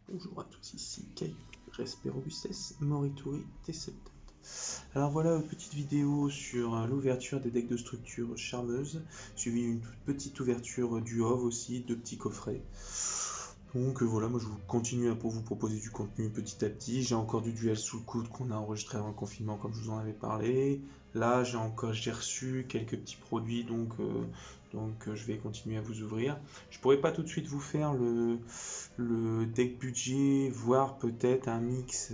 Bonjour à tous, ici Kai, Respect Robustes, Morituri, T70. Alors voilà, une petite vidéo sur l'ouverture des decks de structure charmeuse, suivi d'une petite ouverture du HOV aussi, deux petits coffrets. Donc voilà, moi je continue pour vous proposer du contenu petit à petit. J'ai encore du duel sous le coude qu'on a enregistré avant le confinement comme je vous en avais parlé. Là j'ai reçu quelques petits produits donc je vais continuer à vous ouvrir. Je pourrais pas tout de suite vous faire le deck budget, voire peut-être un mix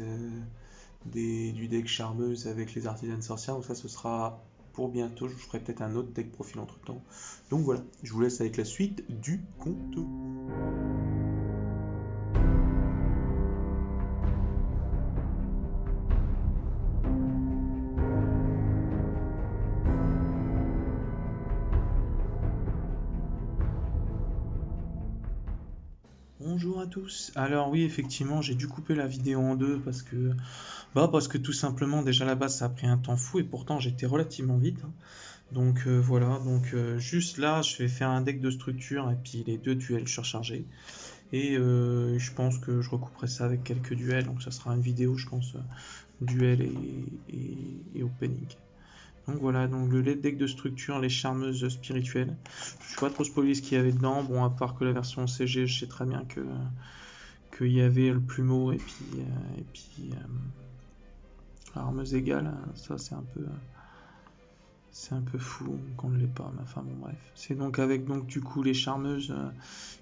du deck charmeuse avec les artisanes sorcières. Donc ça ce sera pour bientôt, je vous ferai peut-être un autre deck profil entre temps. Donc voilà, je vous laisse avec la suite du contenu. Bonjour à tous. Alors oui, effectivement, j'ai dû couper la vidéo en deux parce que tout simplement déjà là-bas ça a pris un temps fou et pourtant j'étais relativement vite, hein. Donc voilà, juste là je vais faire un deck de structure et puis les deux duels surchargés et je pense que je recouperai ça avec quelques duels, donc ça sera une vidéo je pense duel et opening. Donc voilà, donc le deck de structure, les charmeuses spirituelles. Je ne suis pas trop spoilé ce qu'il y avait dedans, bon à part que la version CG, je sais très bien qu'il y avait le plumeau et puis armes égales, ça c'est un peu fou qu'on ne l'ait pas, mais enfin bon bref. C'est donc avec donc du coup les charmeuses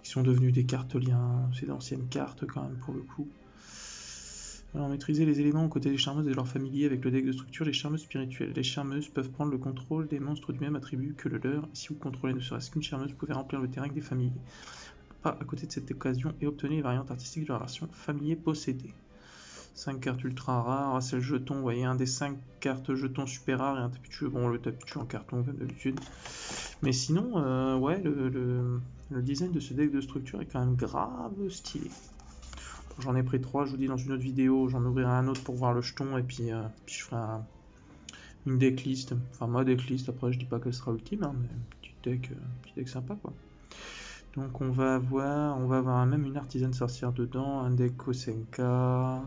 qui sont devenues des cartes liens, c'est d'anciennes cartes quand même pour le coup. Alors, maîtriser les éléments aux côtés des charmeuses et de leurs familiers avec le deck de structure, les charmeuses spirituelles. Les charmeuses peuvent prendre le contrôle des monstres du même attribut que le leur. Si vous contrôlez ne serait-ce qu'une charmeuse, vous pouvez remplir le terrain avec des familiers. Pas à côté de cette occasion et obtenez les variantes artistiques de la version familier possédée. 5 cartes ultra rares, c'est le jeton, vous voyez, un des 5 cartes jetons super rares et un tapis de jeu. Bon, le tapis de jeu en carton comme d'habitude. Mais sinon, ouais, le design de ce deck de structure est quand même grave stylé. J'en ai pris 3, je vous dis dans une autre vidéo, j'en ouvrirai un autre pour voir le jeton et puis je ferai une decklist, enfin ma decklist, après je dis pas qu'elle sera ultime, hein, mais petit deck sympa quoi. Donc on va avoir même une artisane sorcière dedans, un deck Kosenka,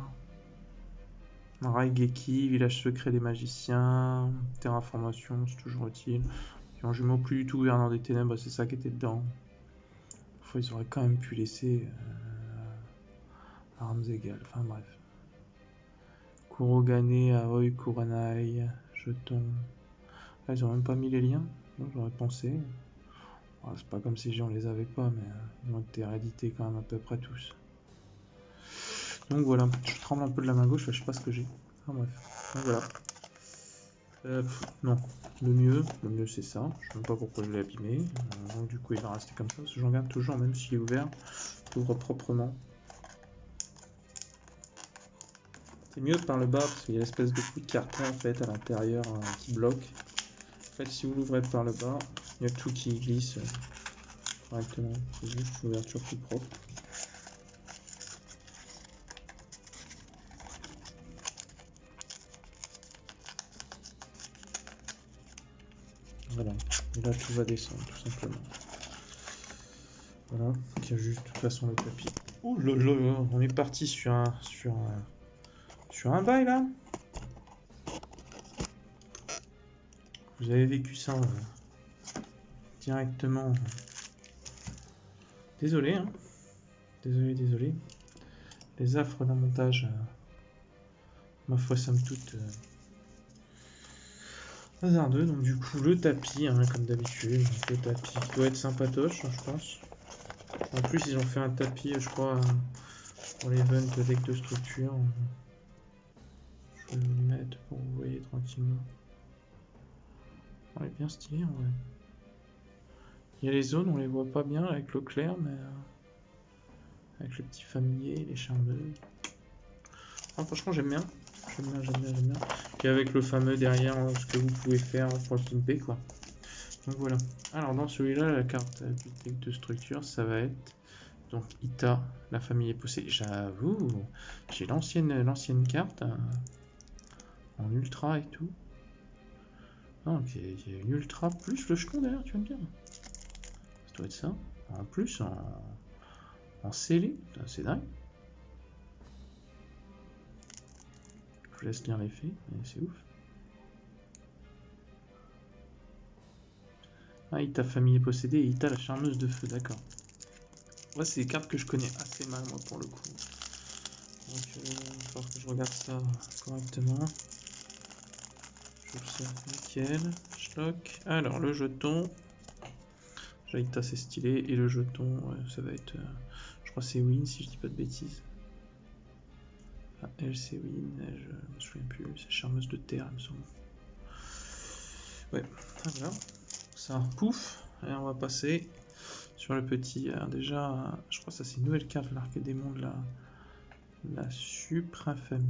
un Raigeki, village secret des magiciens, terraformation, c'est toujours utile. Et en jumeau plus du tout gouverneur des ténèbres, c'est ça qui était dedans. Parfois ils auraient quand même pu laisser armes égales, enfin bref. Kurogane, Aoi, Kuranai, jetons. Là, ils ont même pas mis les liens, j'aurais pensé. Bon, c'est pas comme si on les avait pas, mais ils ont été réédités quand même à peu près tous. Donc voilà, je tremble un peu de la main gauche, je sais pas ce que j'ai. Enfin bref, donc voilà. Non, le mieux c'est ça. Je sais même pas pourquoi je l'ai abîmé. Donc du coup il va rester comme ça, parce que j'en garde toujours, même s'il est ouvert, j'ouvre proprement. C'est mieux par le bas parce qu'il y a l'espèce de petit carton en fait à l'intérieur qui bloque. En fait, si vous l'ouvrez par le bas, il y a tout qui glisse correctement. C'est juste une ouverture plus propre. Voilà, et là tout va descendre tout simplement. Voilà, il y a juste de toute façon le tapis. Oh là là, on est parti sur un bail là. Vous avez vécu ça directement. Désolé, hein. Désolé. Les affres d'un montage, ma foi, somme toute hasardeux. Donc du coup, le tapis, hein, comme d'habitude, le tapis qui doit être sympatoche, je pense. En plus, ils ont fait un tapis, je crois, pour l'event deck de structure. Je vais vous le mettre pour que vous voyez tranquillement. On est bien stylé en vrai. Il y a les zones, on les voit pas bien avec l'eau claire, mais avec le petit familier, les charmeuses. Ah, franchement, j'aime bien. Puis avec le fameux derrière, ce que vous pouvez faire pour le pimper, quoi. Donc voilà. Alors dans celui-là, la carte du deck de structure, ça va être donc Ita, la famille est possédée. J'avoue, j'ai l'ancienne carte en ultra et tout. Non, il y a une ultra plus le jeton derrière, tu vas me dire. Ça doit être ça. En plus, en scellé, c'est dingue. vous laisse lire l'effet, mais c'est ouf. Ah, Ita, famille est possédée, et Ita, la charmeuse de feu, d'accord. Ouais, c'est des cartes que je connais assez mal, moi, pour le coup. Donc, il va falloir que je regarde ça correctement. Ça, nickel. Schlock. Alors, le jeton. Ita, c'est stylé. Et le jeton, ça va être... je crois que c'est Win, si je dis pas de bêtises. Ah, elle, c'est Win. Elle, je me souviens plus. C'est charmeuse de terre, il me semble. Ouais, voilà. Ça, pouf. Et on va passer sur le petit... déjà, je crois que ça, c'est une nouvelle carte, l'archédémon de la suprafamille.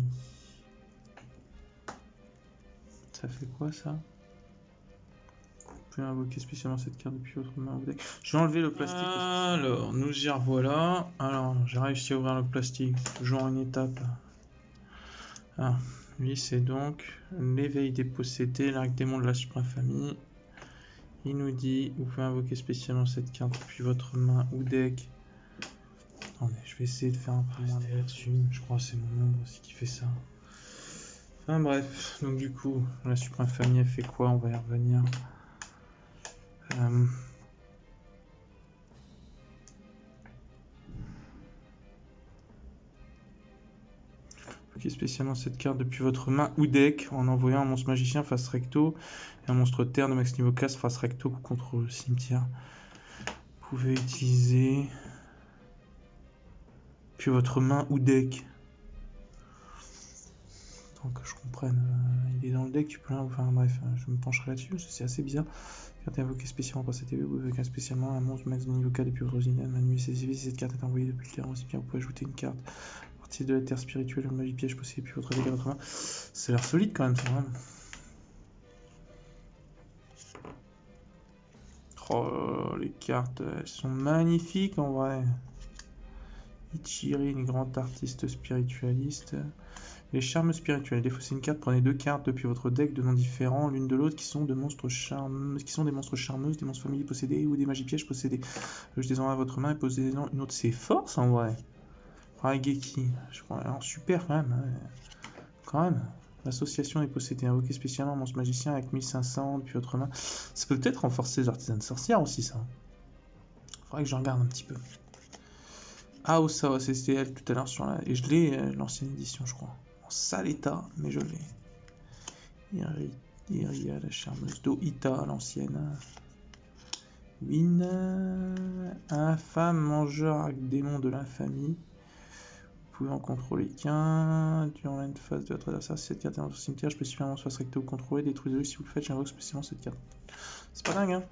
Ça fait quoi, ça? Vous pouvez invoquer spécialement cette carte depuis votre main ou deck. Je vais enlever le plastique. Alors, nous y revoilà. Alors, j'ai réussi à ouvrir le plastique. C'est toujours une étape. Ah, lui, c'est donc l'éveil des possédés, l'archédémon de la suprafamille. Il nous dit, vous pouvez invoquer spécialement cette carte depuis votre main ou deck. Attendez, je vais essayer de faire un peu moins là-dessus. Je crois que c'est mon nombre aussi qui fait ça. Enfin bref, donc du coup, la suprafamille elle fait quoi? On va y revenir. Ok, spécialement cette carte depuis votre main ou deck en envoyant un monstre magicien face recto et un monstre terre de max niveau 4 face recto contre le cimetière. Vous pouvez utiliser depuis votre main ou deck. Tant que je comprenne, il est dans le deck, tu peux enfin bref, je me pencherai là-dessus, c'est assez bizarre. Carte invoquée spécialement par cette TV, vous invoquez spécialement un monstre max de niveau 4 depuis votre original, Manu si cette carte est envoyée depuis le terrain aussi bien, vous pouvez ajouter une carte partie de la terre spirituelle, le magie piège possédé depuis votre deck à votre main. Ça a l'air solide quand même, ça, vraiment. Oh, les cartes, elles sont magnifiques en vrai. Ichiri, une grande artiste spiritualiste. Les charmes spirituels. Défaussez une carte, prenez 2 cartes depuis votre deck de noms différents, l'une de l'autre, qui sont des monstres charmeuses, des monstres familles possédés ou des magies pièges possédés. Jetez-en à votre main et posez-en une autre. C'est force en vrai. Raigeki, je crois. Alors super quand même. Hein. Quand même. L'association est possédée. Invoquez spécialement un monstre magicien avec 1500 depuis votre main. Ça peut peut-être renforcer les artisans de sorcières aussi, ça. Faudrait que je regarde un petit peu. Ah, Osawa, c'était elle tout à l'heure sur la. Et je l'ai, l'ancienne édition, je crois. En sale état, mais je l'ai. Iria, la charmeuse d'eau. Ita, l'ancienne. Win. Infâme mangeur démon de l'infamie. Vous pouvez en contrôler qu'un. Durant la phase de votre adversaire, si cette carte est dans votre cimetière, je peux spécialement soit recto ou contrôler, détruisez-le si vous le faites, j'invoque spécialement cette carte. C'est pas dingue, hein.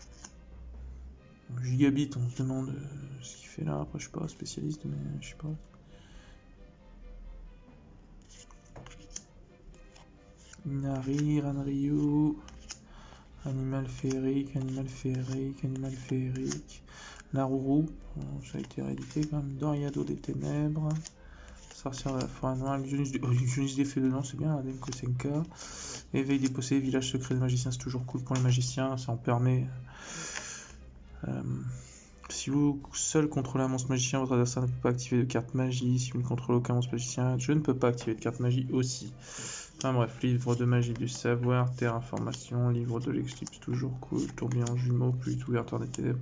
Gigabit, on se demande ce qu'il fait là. Après, je suis pas spécialiste, mais je sais pas. Inari, Ranryu, animal féerique, Laruru, ça a été réédité quand même. Doriado des ténèbres, sorcière de la forêt noire, illusionniste des fées de nom, c'est bien, Adenko Senka. Éveil des possédés, village secret de magiciens, c'est toujours cool pour les magiciens, ça en permet. Si vous seul contrôlez un monstre magicien, votre adversaire ne peut pas activer de carte magie. Si vous ne contrôlez aucun monstre magicien, je ne peux pas activer de carte magie aussi. Enfin bref, livre de magie du savoir, terre information, livre de l'éclipse, toujours cool, tourbillon jumeau, pluie ouverture des ténèbres,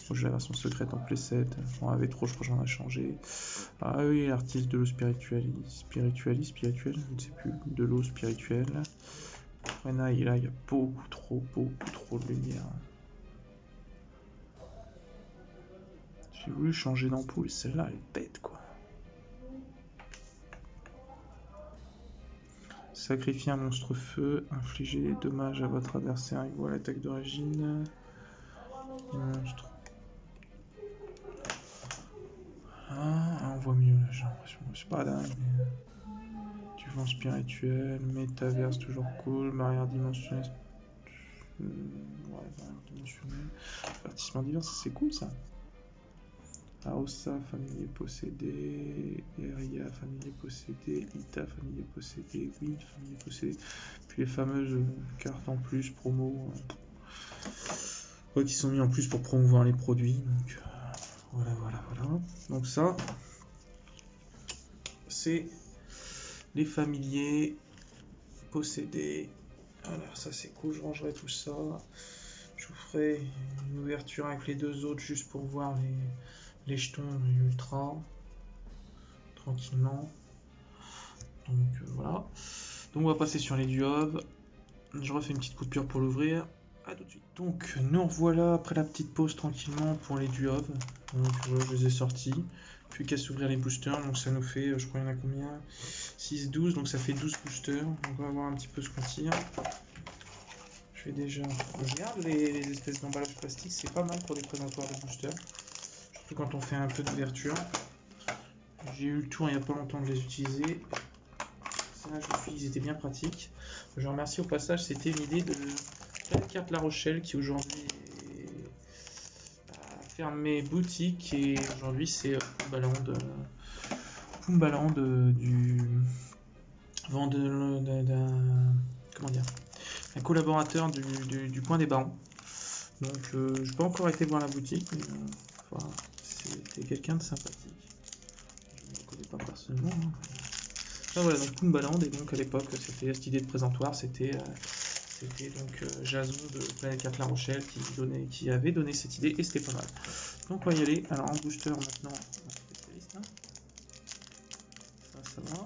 projet la version secrète en playset, on avait trop, je crois que j'en ai changé. Ah oui, l'artiste de l'eau spirituelle, je ne sais plus, de l'eau spirituelle. Voilà, et là il y a beaucoup trop de lumière. J'ai voulu changer d'ampoule, celle-là elle est bête quoi. Sacrifier un monstre feu, infliger des dommages à votre adversaire égaux à l'attaque d'origine. Monstre. Ah, on voit mieux là, j'ai l'impression. C'est pas dingue. Du vent spirituel, métaverse toujours cool, barrière dimensionnelle. Ouais, barrière dimensionnelle. Avertissement divin, c'est cool ça. Aosa, famille possédée, Eria, famille possédée, Ita, famille possédée, Win, famille possédée, puis les fameuses cartes en plus, promo, qui sont mis en plus pour promouvoir les produits, donc voilà. Donc ça, c'est les familiers posséder. Alors ça c'est cool, je rangerai tout ça. Je vous ferai une ouverture avec les deux autres juste pour voir les jetons ultra tranquillement. Donc voilà. Donc on va passer sur les duobs. Je refais une petite coupure pour l'ouvrir. A tout de suite. Donc nous revoilà après la petite pause tranquillement pour les duobs. Donc voilà, je les ai sortis. Plus qu'à s'ouvrir les boosters. Donc ça nous fait, je crois qu'il y en a combien, 6, 12. Donc ça fait 12 boosters. Donc on va voir un petit peu ce qu'on tire. Je vais déjà... Je garde les espèces d'emballage plastique. C'est pas mal pour des présentoirs de boosters. Surtout quand on fait un peu d'ouverture. J'ai eu le tour il n'y a pas longtemps de les utiliser. Ça, je trouve qu'ils étaient bien pratiques. Je remercie au passage, c'était une idée de la carte La Rochelle qui aujourd'hui a fermé boutique et aujourd'hui c'est Pumbaland du vendeur d'un comment dire, un collaborateur du coin des Barons. Donc je n'ai pas encore été voir la boutique, mais enfin, c'était quelqu'un de sympathique. Je ne le connais pas personnellement. Hein. Ah, voilà, donc Pumbaland, et donc à l'époque c'était cette idée de présentoir, c'était donc Jason de Planète Carte La Rochelle qui avait donné cette idée et c'était pas mal. Donc on va y aller. Alors en booster maintenant, spécialiste, hein. Ça va.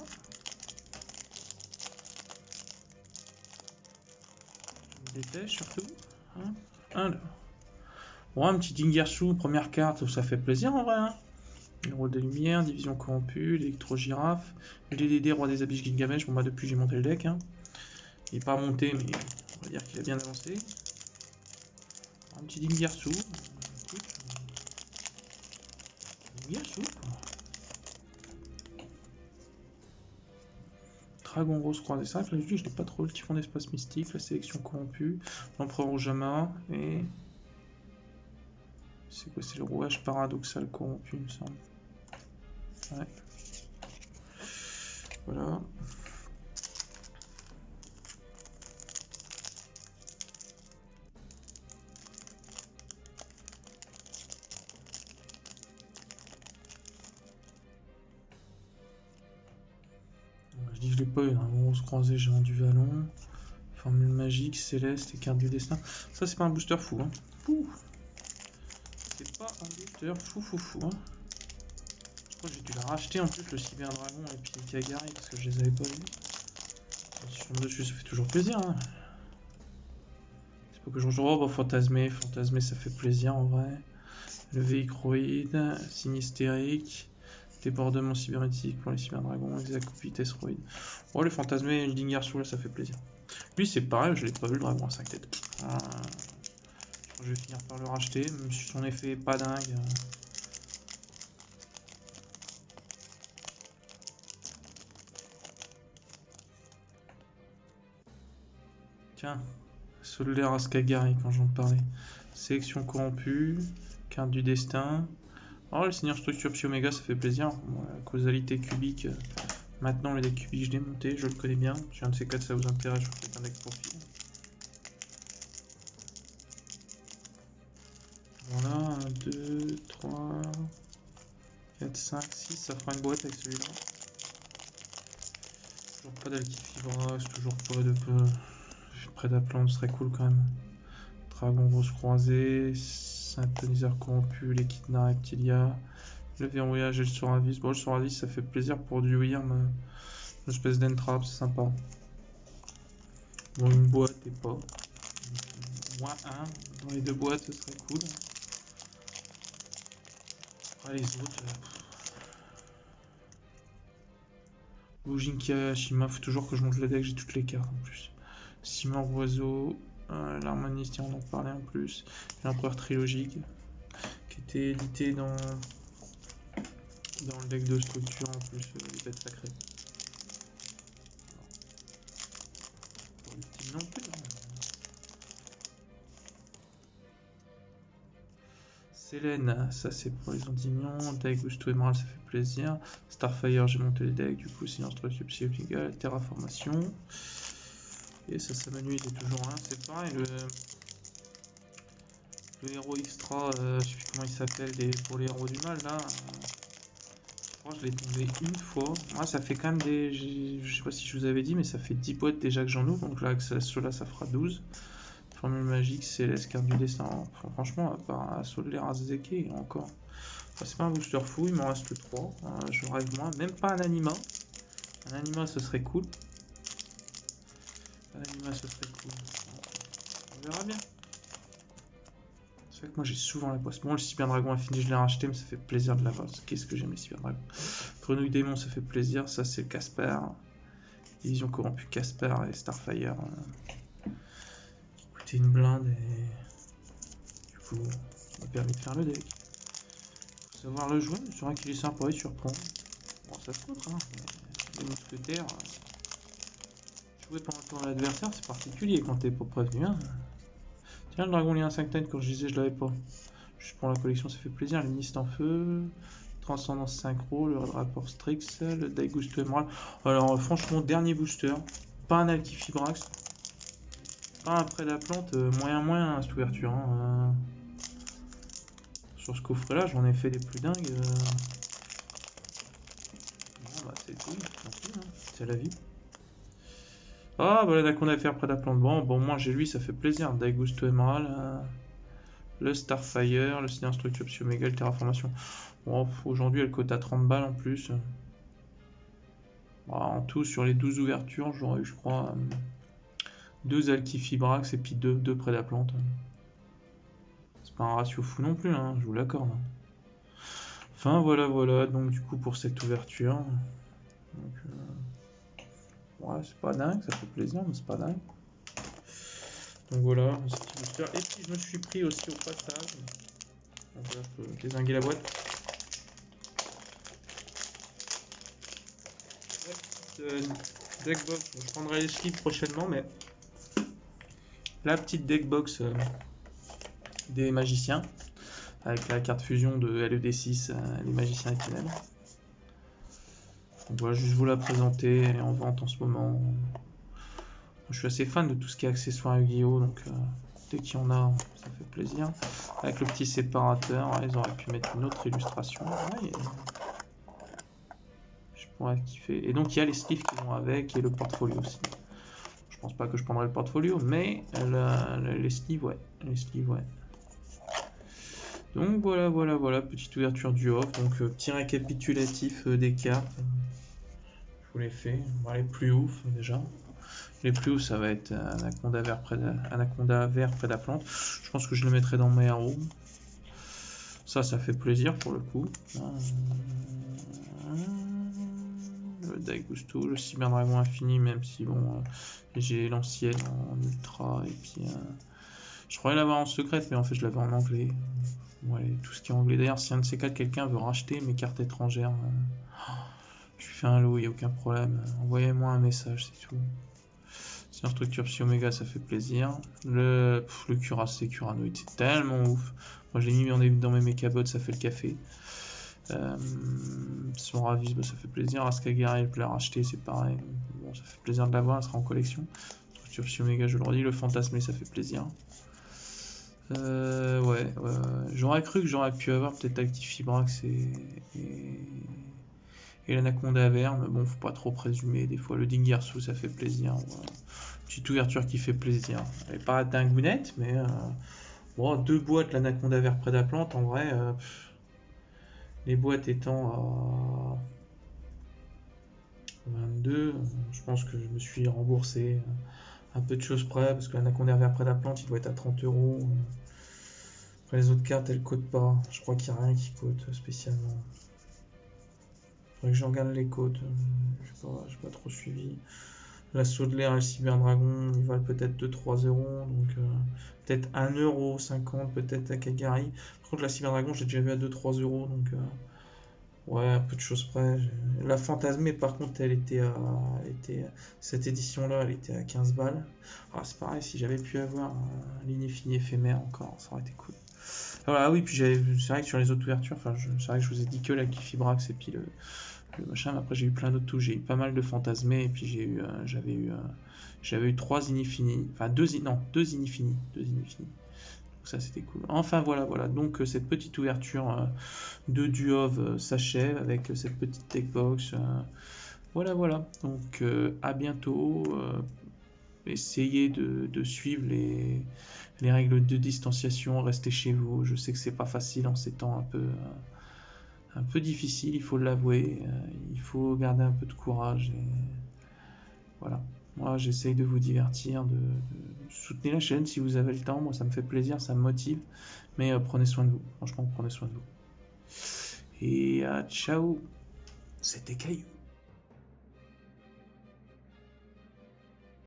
Je me dépêche surtout. Hein. Alors. Bon, un petit Dingersu, première carte, ça fait plaisir en vrai. Hein. Le roi des lumières, division corrompue, l'électro-girafe, LDD, roi des abysses Gilgamesh. Bon bah depuis j'ai monté le deck. Hein. Il n'est pas monté mais on va dire qu'il a bien avancé. Un petit Dingersu. Dingersu. Dragon rose croisé. C'est vrai que là je n'ai pas trop le typhon d'espace mystique, la sélection corrompue, l'empereur Ojama et... C'est quoi? C'est le rouage paradoxal corrompu il me semble. Ouais. Voilà. Je dis que je l'ai pas eu, un rose croisé géant du vallon, formule magique, céleste et carte du destin. Ça c'est pas un booster fou, hein. C'est pas un booster fou, hein. Je crois que j'ai dû la racheter en plus le Cyberdragon et puis les Kagari parce que je les avais pas vus. Si je tombe dessus ça fait toujours plaisir, hein. C'est pas que je rejoue, bah Fantasmé ça fait plaisir en vrai. Le Véicroïde, Sinistérique, débordement cybernétique pour les cyberdragons, exact vitesse roïde. Oh le Fantasmé et le Dingersu là ça fait plaisir. Lui c'est pareil, je l'ai pas vu le dragon à 5 têtes. Je vais finir par le racheter, même si son effet est pas dingue. Tiens, Solaire Ascagari quand j'en parlais. Sélection corrompue, carte du destin. Oh, le Seigneur Structure Psi Omega, ça fait plaisir. La causalité cubique, maintenant le deck cubique, je l'ai monté, je le connais bien. Si un de ces quatre ça vous intéresse, je vous fais un deck profil. Voilà, 1, 2, 3, 4, 5, 6, ça fera une boîte avec celui-là. Toujours pas d'Alkid Fibra, c'est toujours pas de peu. Prédaplan, ce serait cool quand même. Dragon rose croisé, synthoniseur corrompu, les Kidna Reptilia, le verrouillage et le Soravis. Bon, le Soravis ça fait plaisir pour du Wyrm, une espèce d'entrap, c'est sympa. Bon, une boîte et pas. Moins 1 dans les deux boîtes, ce serait cool. Après, les autres. Bujinki Ashima, faut toujours que je monte le deck, j'ai toutes les cartes en plus. Simon Oiseau, l'harmoniste, on en parlait en plus. L'empereur trilogique, qui était édité dans le deck de structure en plus, les bêtes sacrées. Non plus, hein. Sélène, ça c'est pour les Endymions. Deck Gusto Emerald, ça fait plaisir. Starfire, j'ai monté le deck, du coup, Silence Structure Psi Omega, Terraformation. Et ça, Manu, il est toujours là, c'est pareil. Le héros extra, je sais plus comment il s'appelle, pour les héros du mal là. Je l'ai tombé une fois. Moi, ça fait quand même des. Je sais pas si je vous avais dit, mais ça fait 10 boîtes déjà que j'en ouvre. Donc là, avec ceux-là, ça fera 12. Formule magique, Céleste, carte du destin. Enfin, franchement, à part Soler, Azeki, encore. Enfin, c'est pas un booster fou, il m'en reste 3. Je rêve moins. Même pas un anima. Un anima, ce serait cool. Un anima, ce serait cool. On verra bien. C'est vrai que moi j'ai souvent la poisse. Bon, le Cyber Dragon Infini, je l'ai racheté, mais ça fait plaisir de l'avoir. Qu'est-ce que j'aime les Cyber Dragons. Grenouille Démon, ça fait plaisir. Ça, c'est le Casper. Division corrompue Casper et Starfire. Qui coûtait une blinde et. Du coup, ça m'a permis de faire le deck. Faut savoir le jouer, mais c'est vrai qu'il est sympa, il surprend. Bon, ça se montre, hein. Les mousquetaires. Jouer pendant le tour de l'adversaire, c'est particulier quand t'es pas prévenu, hein. Tiens, le Dragon Lien 5 têtes, quand je disais, je l'avais pas. Juste pour la collection, ça fait plaisir. Les Mist en feu, Transcendance synchro, le rapport Strix, le Daigusto Emerald. Alors, franchement, dernier booster. Pas un Alkifibrax. Pas un Prédaplante. Moyen, cette ouverture. Hein. Sur ce coffret-là, j'en ai fait des plus dingues. Bon, bah, c'est tout. Hein. C'est la vie. Ah, bah là, qu'on a fait Prédaplante. Bon, moi, j'ai lui, ça fait plaisir. Daigusto Emerald. Le Starfire, le Seigneur Structure Psy Omega, le Terraformation. Bon, aujourd'hui, elle cote à 30 balles en plus. Bon, en tout, sur les 12 ouvertures, j'aurais eu, je crois, 2 Alkifibrax et puis 2 Prédaplante. C'est pas un ratio fou non plus, hein, je vous l'accorde. Enfin, voilà, donc du coup, pour cette ouverture. Donc, ouais, c'est pas dingue, ça fait plaisir, mais c'est pas dingue. Donc voilà, un petit booster. Et puis, je me suis pris aussi au passage. Donc là, je peux dézinguer la boîte. Deckbox, je prendrai les slips prochainement, mais la petite deckbox des magiciens avec la carte fusion de LED6, les magiciens et ténèbres. Donc voilà, juste vous la présenter, elle est en vente en ce moment. Je suis assez fan de tout ce qui est accessoires Yu-Gi-Oh, donc dès qu'il y en a, ça fait plaisir. Avec le petit séparateur, ils auraient pu mettre une autre illustration. Ouais, je pourrais kiffer. Et donc il y a les slips qui vont avec et le portfolio aussi. Je pense pas que je prendrai le portfolio, mais les sleeves, ouais. Donc voilà, petite ouverture du off. Donc petit récapitulatif des cartes. Je vous l'ai fait. Bon, les plus ouf déjà. Les plus ouf, ça va être Anaconda vert Prédaplante. Je pense que je le mettrai dans mes héros. Ça fait plaisir pour le coup. Le Daigusto, le Cyber Dragon Infini, même si bon, j'ai l'ancienne en ultra et puis je croyais l'avoir en secrète, mais en fait je l'avais en anglais. Ouais, tout ce qui est anglais. D'ailleurs, si un de ces quatre quelqu'un veut racheter mes cartes étrangères, je lui fais un lot, il n'y a aucun problème. Envoyez-moi un message, c'est tout. Sinon, Structure Psy Omega, ça fait plaisir. Le Cuirassé Curanoid, c'est tellement ouf. Moi, je l'ai mis dans mes mécabots, ça fait le café. Son Ravis, bah, ça fait plaisir. Askagari, elle peut la racheter, c'est pareil. Bon, ça fait plaisir de l'avoir, elle sera en collection. Structure Psy Omega, je le redis. Le Fantasmé, ça fait plaisir. Ouais. J'aurais cru que j'aurais pu avoir peut-être Actifibrax et l'Anaconda vert, mais bon, faut pas trop présumer. Des fois, le Dingersu, ça fait plaisir. Ouais. Petite ouverture qui fait plaisir. Elle est pas dingounette, mais bon, 2 boîtes l'Anaconda vert Prédaplante, en vrai, les boîtes étant à 22, je pense que je me suis remboursé un peu de choses près, parce que l'Anaconda vert Prédaplante, il doit être à 30 €. Après, les autres cartes, elles cotent pas. Je crois qu'il n'y a rien qui cote spécialement. Faudrait que je regarde les cotes. J'ai pas trop suivi. L'assaut de l'air et le Cyber Dragon, ils valent peut-être 2-3 €. Donc peut-être 1,50 € peut-être à Kagari. Par contre, la Cyber Dragon, j'ai déjà vu à 2-3 €. Donc ouais, un peu de choses près. La Fantasmée, par contre, cette édition-là, elle était à 15 balles. Ah, c'est pareil, si j'avais pu avoir un ligne finie éphémère encore, ça aurait été cool. Voilà, oui, puis c'est vrai que sur les autres ouvertures, c'est vrai que je vous ai dit que la Kifibrax et puis le machin, mais après j'ai eu plein d'autres touches, j'ai eu pas mal de Fantasmés et puis j'avais eu 3 Inifini, enfin 2 Inifini. ça c'était cool. Enfin voilà, donc cette petite ouverture de Duov s'achève avec cette petite techbox. Voilà, donc à bientôt. Essayez de suivre les règles de distanciation, restez chez vous. Je sais que c'est pas facile en ces temps un peu difficiles, il faut l'avouer. Il faut garder un peu de courage. Et voilà. Moi, j'essaye de vous divertir, de soutenir la chaîne si vous avez le temps. Moi, ça me fait plaisir, ça me motive. Mais prenez soin de vous. Franchement, prenez soin de vous. Et ciao. C'était Caillou.